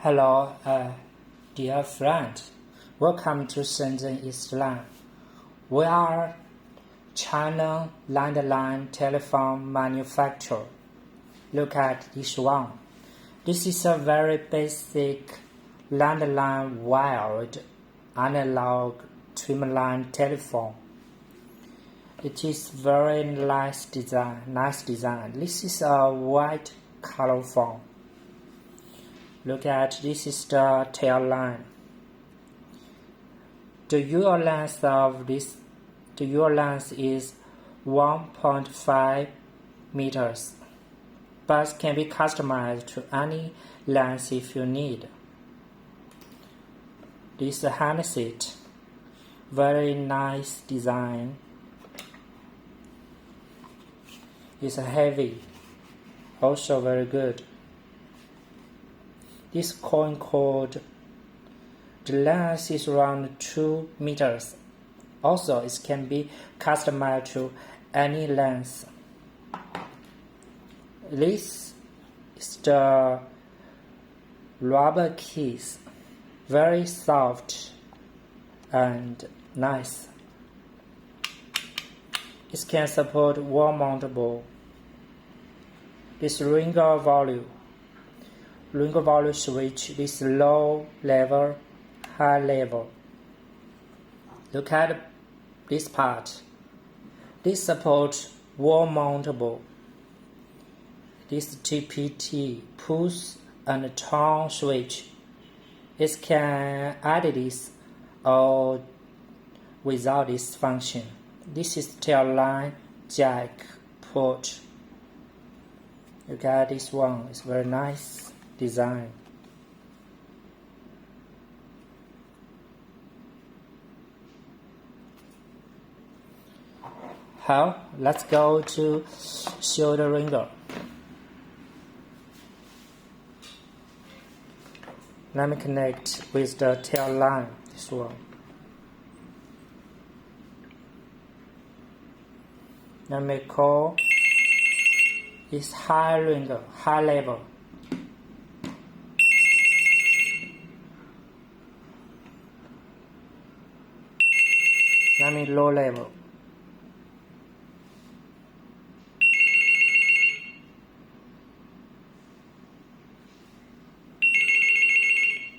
Hello, dear friend. Welcome to Shenzhen East Line. We are China landline telephone manufacturer. Look at this one. This is a very basic landline wired analog twin-line telephone. It is very nice design. This is a white color phone. Look at this is the tail line. The UL length is 1.5 meters, but can be customized to any length if you need. This handset, very nice design. It's heavy, also very good. This coin cord, the length is around 2 meters. Also, it can be customized to any length. This is the rubber case, very soft and nice. It can support wall mountable. This ringer volume switch, this low level, high level. Look at this part. This supports wall mountable. This TPT push and turn switch. It can add this or without this function. This is tail line jack port. Look at this one. It's very nice design. Now, let's go to show the ringer. Let me connect with the tail line, this one. Let me call this high ringer, high level. Let me low level.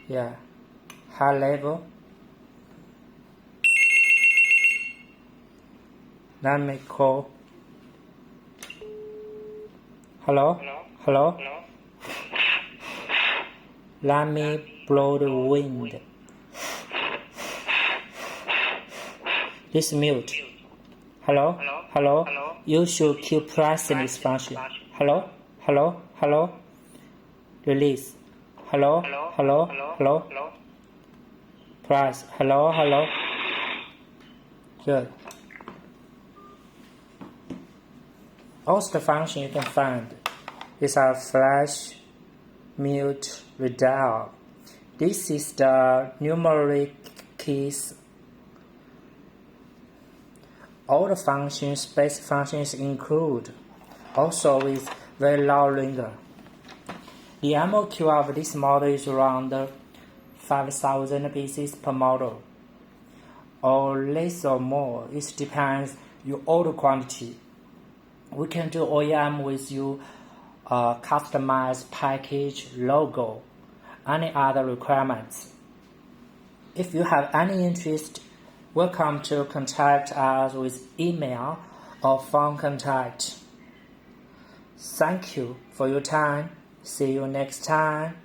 Yeah, high level. Let me call. Hello? Hello? Let me blow the wind. This mute. Hello? Hello? You should keep pressing this function. Hello? Hello? Hello? Release. Hello? Hello? Hello? Press. Hello? Hello? Good. Also the function you can find is a flash, mute, redial. This is the numeric keys. All the functions, basic functions include, also with very low ringer. The MOQ of this model is around 5,000 pieces per model, or less or more. It depends your order quantity. We can do OEM with you, customized package, logo, any other requirements. If you have any interest, welcome to contact us with email or phone contact. Thank you for your time. See you next time.